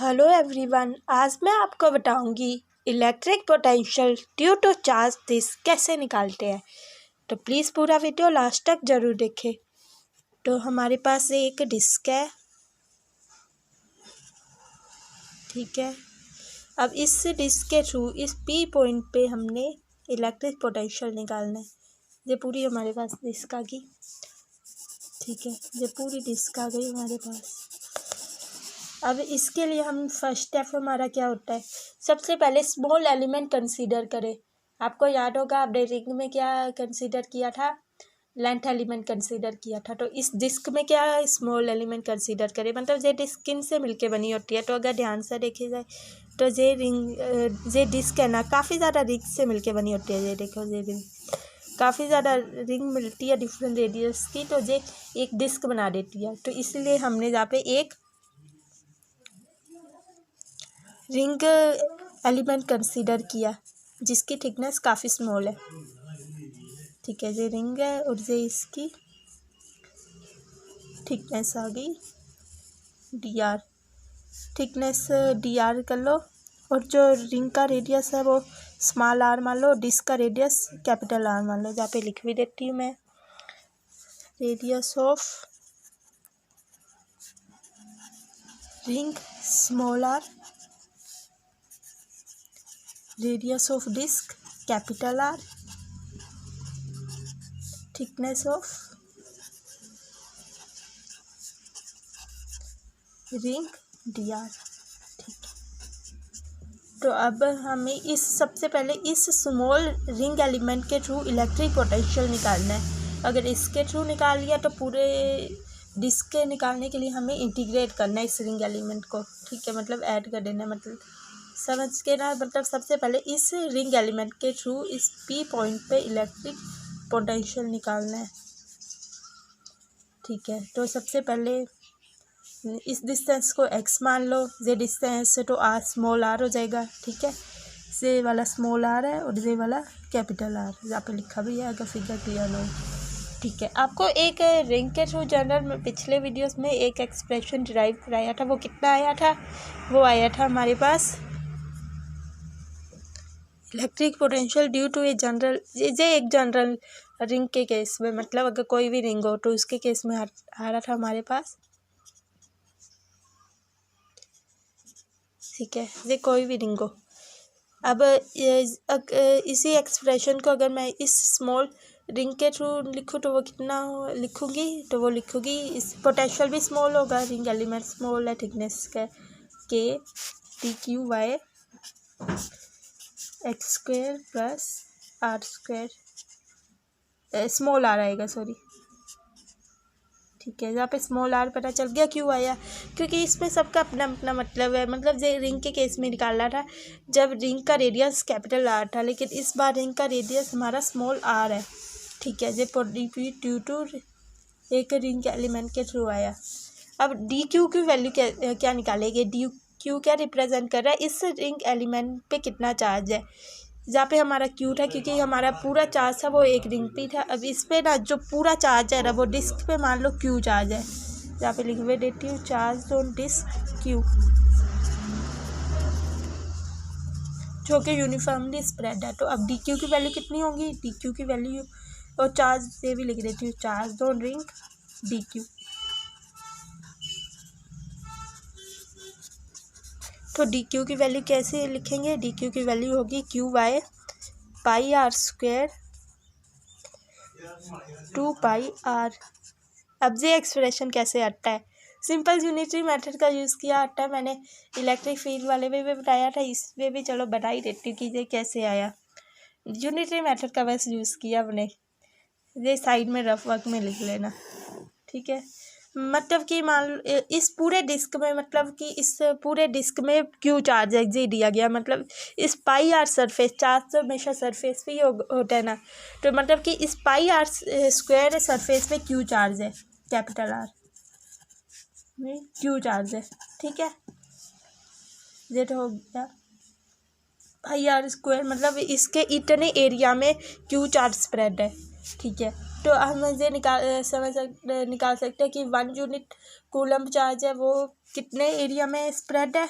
Hello everyone, आज मैं आपको बताऊंगी electric potential due to charge disc कैसे निकालते हैं। तो प्लीज़ पूरा वीडियो लास्ट तक ज़रूर देखें। तो हमारे पास एक डिस्क है, ठीक है। अब इस डिस्क के थ्रू इस पी पॉइंट पे हमने इलेक्ट्रिक पोटेंशियल निकालना है। ये पूरी हमारे पास डिस्क आ गई, ठीक है। ये पूरी डिस्क आ गई हमारे पास। अब इसके लिए हम फर्स्ट स्टेप हमारा क्या होता है, सबसे पहले स्मॉल एलिमेंट कंसीडर करें। आपको याद होगा आपने रिंग में क्या कंसीडर किया था, लेंथ एलिमेंट कंसीडर किया था। तो इस डिस्क में क्या स्मॉल एलिमेंट कंसीडर करें, मतलब ये डिस्क किन से मिलके बनी होती है। तो अगर ध्यान से देखी जाए तो ये डिस्क है ना, काफ़ी ज़्यादा रिंग से मिलके बनी होती है। ये देखो, ये रिंग काफ़ी ज़्यादा रिंग मिलती है डिफरेंट रेडियस की, तो ये एक डिस्क बना देती है। तो इसलिए हमने यहाँ पे एक रिंग एलिमेंट कंसीडर किया जिसकी थिकनेस काफ़ी स्मॉल है, ठीक है। ये रिंग है और ये इसकी थिकनेस आ गई dr, थिकनेस dr कर लो। और जो रिंग का रेडियस है वो स्मॉल r मान लो, डिस्क का रेडियस कैपिटल R मान लो। जहाँ पे लिख भी देती हूँ मैं, radius of ring small r, radius of disc capital R, thickness of ring dr, ठीक है। तो अब हमें इस सबसे पहले इस स्मॉल रिंग एलिमेंट के थ्रू इलेक्ट्रिक पोटेंशियल निकालना है। अगर इसके थ्रू निकाल लिया तो पूरे डिस्क के निकालने के लिए हमें इंटीग्रेट करना है इस रिंग एलिमेंट को, ठीक है। मतलब ऐड कर देना है, मतलब समझ के ना। मतलब सबसे पहले इस रिंग एलिमेंट के थ्रू इस पी पॉइंट पे इलेक्ट्रिक पोटेंशियल निकालना है, ठीक है। तो सबसे पहले इस डिस्टेंस को x मान लो, ये डिस्टेंस तो r स्मॉल r हो जाएगा, ठीक है। ये वाला स्मॉल r है और ये वाला कैपिटल R, यहाँ पे लिखा भी है अगर फिगर क्लियर ना हो, ठीक है। आपको एक रिंग के थ्रू जनरल में पिछले वीडियोस में एक एक्सप्रेशन डिराइव कराया था, वो कितना आया था, वो आया था हमारे पास electric potential due to a general, ये एक जनरल रिंग के केस में, मतलब अगर कोई भी रिंग हो तो उसके केस में आ रहा था हमारे पास, ठीक है। ये कोई भी रिंग हो। अब इसी एक्सप्रेशन को अगर मैं इस स्मॉल रिंग के थ्रू लिखूँ तो वो कितना लिखूँगी, तो वो लिखूँगी इस पोटेंशियल भी स्मॉल होगा, रिंग एलिमेंट स्मॉल है, थिकनेस का के t q by x square plus r square, small r आएगा, सॉरी, ठीक है। यहाँ पे स्मॉल r पता चल गया क्यों आया, क्योंकि इसमें सबका अपना अपना मतलब है। मतलब ये रिंग के केस में निकालना था जब रिंग का रेडियस कैपिटल R था, लेकिन इस बार रिंग का रेडियस हमारा स्मॉल r है, ठीक है। ये ड्यू टू एक रिंग के एलिमेंट के थ्रू आया। अब डी क्यू की वैल्यू क्या निकालेंगे, डी क्यू क्या रिप्रेजेंट कर रहा है, इस रिंग एलिमेंट पे कितना चार्ज है। जहाँ पे हमारा क्यू था, क्योंकि हमारा पूरा चार्ज था वो एक रिंग पे था। अब इस पे ना जो पूरा चार्ज है ना वो डिस्क पे मान लो क्यू चार्ज है, जहाँ पे लिख देती हूँ चार्ज ऑन डिस्क क्यू, जो कि यूनिफॉर्मली स्प्रेड है। तो अब डी क्यू की वैल्यू कितनी होगी, डी क्यू की वैल्यू और चार्ज से भी लिख देती हूँ charge on ring d q. तो डी क्यू की वैल्यू कैसे लिखेंगे, डी क्यू की वैल्यू होगी q by pi r square 2 pi r. अब ये एक्सप्रेशन कैसे आता है, सिंपल यूनिटरी मेथड का यूज़ किया आता है। मैंने इलेक्ट्रिक फील्ड वाले में भी बताया था, इसमें भी चलो बता ही देती हूँ कि ये कैसे आया। यूनिटरी मेथड का बस यूज़ किया हमने, ये साइड में रफ वर्क में लिख लेना, ठीक है। मतलब कि मान इस पूरे डिस्क में, मतलब कि इस पूरे डिस्क में क्यू चार्ज है जी दिया गया, मतलब इस पाई आर सरफेस, चार्ज तो हमेशा सरफेस पे ही होता है ना। तो मतलब कि इस पाई आर स्क्वायर सरफेस पे क्यू चार्ज है, कैपिटल R में क्यू चार्ज है, ठीक है। ये तो हो गया पाई आर स्क्वायर, मतलब इसके इतने एरिया में क्यू चार्ज स्प्रेड है। ठीक है, तो हम इसे निकाल सकते हैं कि 1 यूनिट कूलम्ब चार्ज है वो कितने एरिया में स्प्रेड है।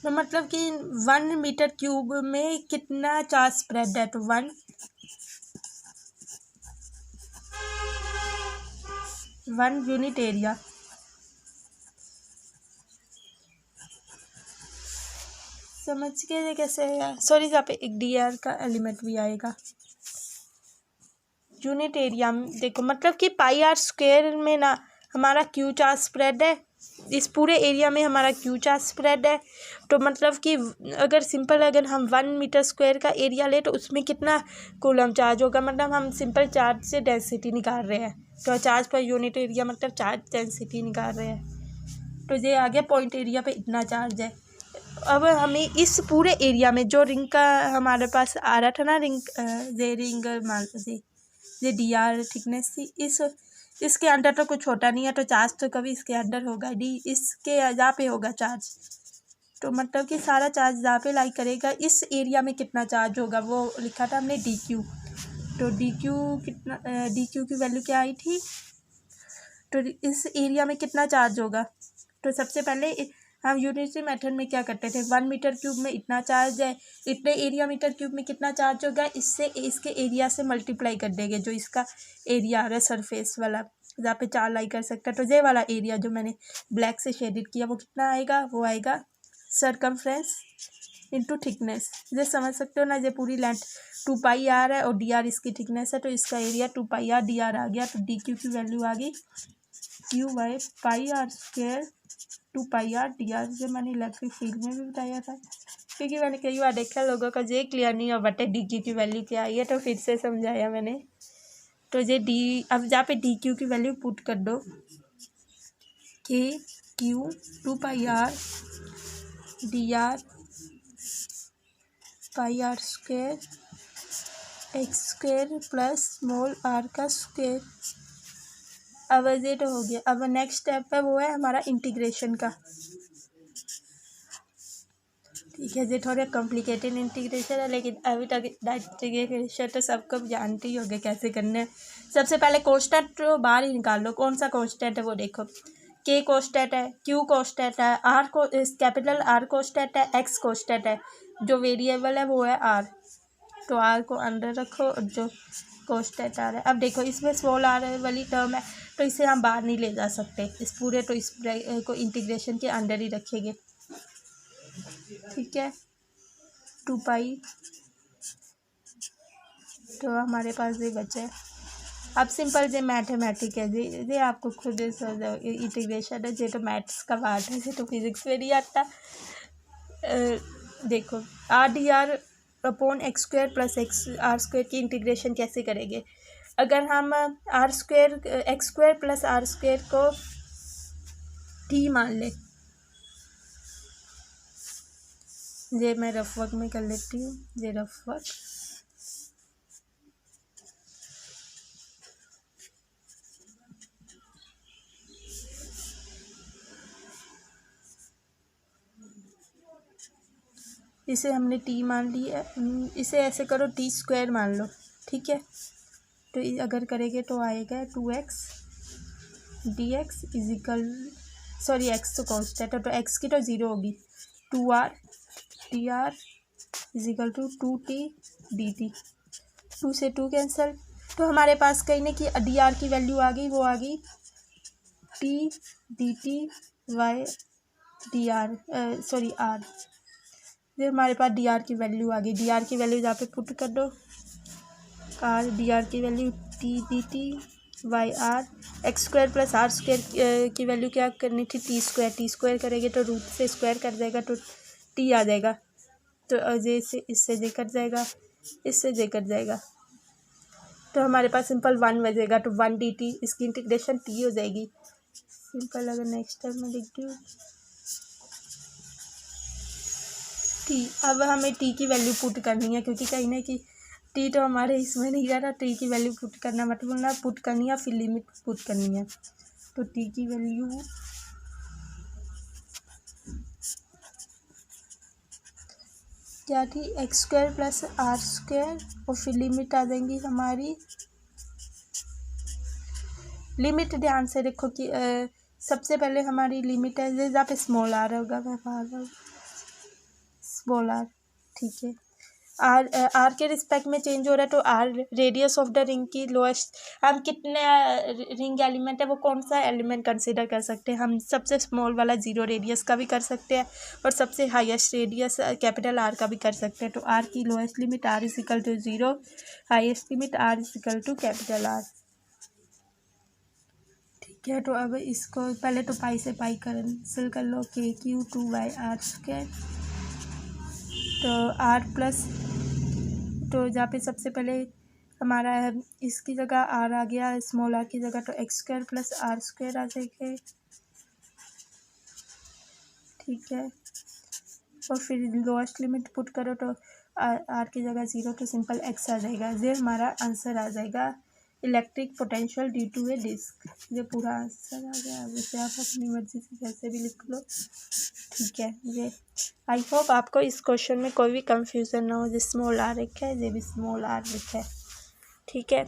तो मतलब कि 1 मीटर क्यूब में कितना चार्ज स्प्रेड है, तो 1 यूनिट एरिया। समझ के कैसे, सॉरी यहाँ पे एक dr का एलिमेंट भी आएगा। यूनिट एरिया में देखो मतलब कि पाई आर स्क्वायर में ना हमारा क्यू चार्ज स्प्रेड है, इस पूरे एरिया में हमारा क्यू चार्ज स्प्रेड है। तो मतलब कि अगर हम 1 मीटर स्क्वायर का एरिया ले तो उसमें कितना कूलम चार्ज होगा, मतलब हम सिंपल चार्ज से डेंसिटी निकाल रहे हैं। तो चार्ज पर यूनिट एरिया मतलब चार्ज डेंसिटी निकाल रहे हैं। तो ये आ गया पॉइंट एरिया पे इतना चार्ज है। अब हमें इस पूरे एरिया में जो रिंग का हमारे पास आ रहा था ना, ये रिंग मान ये dr थिकनेस थी, इसके अंदर तो कुछ होता नहीं है, तो चार्ज तो कभी इसके अंदर होगा इसके यहाँ पे होगा चार्ज। तो मतलब कि सारा चार्ज यहाँ पे लाई करेगा। इस एरिया में कितना चार्ज होगा वो लिखा था हमने dq। तो dq की वैल्यू क्या आई थी, तो इस एरिया में कितना चार्ज होगा। तो सबसे पहले हम यूनिटरी मेथड में क्या करते थे, 1 मीटर क्यूब में इतना चार्ज है, इतने एरिया मीटर क्यूब में कितना चार्ज होगा, इससे इसके एरिया से मल्टीप्लाई कर देंगे। जो इसका एरिया आ रहा है सरफेस वाला, जहाँ पे 4 लाई कर सकता है, तो ये वाला एरिया जो मैंने ब्लैक से शेडेड किया वो कितना आएगा, वो आएगा सरकमफ्रेंस इंटू थिकनेस। ये समझ सकते हो ना, ये पूरी लेंथ 2 पाई आर है और dr इसकी थिकनेस है, तो इसका एरिया 2 पाई आर dr आ गया। तो dq की वैल्यू आ गई q by pi r square 2 pi r dr। जो मैंने इलेक्ट्रिक फील्ड में भी बताया था, क्योंकि मैंने कई बार देखा लोगों का ये क्लियर नहीं हो बटे dq की वैल्यू क्या आई है, तो फिर से समझाया मैंने। तो ये अब जहाँ पे dq की वैल्यू पुट कर दो कि q 2 pi r dr pi r square x square plus small r का स्क्वायर। अब ये तो हो गया। अब नेक्स्ट स्टेप है वो है हमारा इंटीग्रेशन का। ठीक है, ये थोड़ा कॉम्प्लिकेटेड इंटीग्रेशन है, लेकिन अभी तक इंटीग्रेशन तो सबको जानते ही होंगे कैसे करना है। सबसे पहले कोष्टक तो बाहर ही निकाल लो, कौन सा कोष्टक है वो देखो। के कोष्टक है, क्यू कोष्टक है, आर को कैपिटल आर कोष्टक है, एक्स कोष्टक है, जो वेरिएबल है वो है आर। तो आर को अंदर रखो और जो कोष्टक आ रहा है। अब देखो इसमें स्मॉल आर वाली टर्म है, तो इसे हम बाहर नहीं ले जा सकते इस पूरे, तो इस को इंटीग्रेशन के अंदर ही रखेंगे। ठीक है, 2 पाई, तो हमारे पास ये बचा है। अब सिंपल जे मैथमेटिक है जी आपको खुद इंटीग्रेशन है, जे तो मैथ्स का पार्ट है, जे तो फिजिक्स में नहीं आता। देखो r d r upon x square plus x r square की इंटीग्रेशन कैसे करेंगे। अगर हम r square x square plus r square को टी मान ले, ये मैं रफ वर्क में कर लेती हूँ, ये रफ वर्क। इसे हमने टी मान लिया, इसे ऐसे करो टी स्क्वायर मान लो। ठीक है, तो अगर करेंगे तो आएगा 2x dx इजिकल, सॉरी एक्स तो कांस्टेंट है तो एक्स की तो 0 होगी, 2r dr is equal to 2t dt। 2 से 2 कैंसल, तो हमारे पास कहीं ना कि dr की वैल्यू आ गई, वो आ गई t dt y dr sorry r। ये हमारे पास dr की वैल्यू आ गई। dr की वैल्यू यहाँ पे पुट कर दो, r dr की वैल्यू t dt by r x square plus r square की वैल्यू क्या करनी थी, टी स्क्वायर करेंगे तो रूट से स्क्वायर कर देगा तो टी आ जाएगा। तो जे से इससे जे कट जाएगा, इससे जे कट जाएगा, तो हमारे पास सिंपल 1 बजेगा। तो 1 डी टी, इसकी इंटीग्रेशन टी हो जाएगी सिंपल। अगर नेक्स्ट टाइम मैं लिख दूँ टी, अब हमें टी की वैल्यू पुट करनी है, क्योंकि कहीं ना कि टी तो हमारे इसमें नहीं रहा, टी की वैल्यू पुट करना मतलब ना पुट करनी है, फिर लिमिट पुट करनी है। तो टी की वैल्यू क्या थी, x square plus r square, और फिर लिमिट आ जाएंगी हमारी। लिमिट ध्यान से देखो कि सबसे पहले हमारी लिमिट है जहाँ पे स्मॉल आर होगा, मैं बार स्मॉल आर, ठीक है। आर के रिस्पेक्ट में चेंज हो रहा है, तो r radius of the ring की लोएस्ट, हम कितने रिंग एलिमेंट है वो कौन सा एलिमेंट कंसिडर कर सकते हैं, हम सबसे स्मॉल वाला 0 रेडियस का भी कर सकते हैं और सबसे हाईएस्ट रेडियस कैपिटल आर का भी कर सकते हैं। तो आर की lowest limit r is equal to 0, highest limit r is equal to capital R, ठीक है। तो अब इसको पहले तो पाई से पाई कैंसिल कर लो, के क्यू 2/r², तो आर प्लस, तो जहाँ पे सबसे पहले हमारा इसकी जगह आर आ गया, स्मॉल आर की जगह, तो x square plus r square आ जाएगा, ठीक है। और फिर लोएस्ट लिमिट पुट करो तो आर की जगह 0, तो सिंपल एक्स आ जाएगा। ये हमारा आंसर आ जाएगा, electric potential due to a disc. ये पूरा आंसर आ गया। वैसे आप अपनी मर्जी से कैसे भी लिख लो, ठीक है। ये आई होप आपको इस क्वेश्चन में कोई भी कंफ्यूजन ना हो। जो स्मॉल आर लिखा है, ये भी स्मॉल आर लिखा है, ठीक है।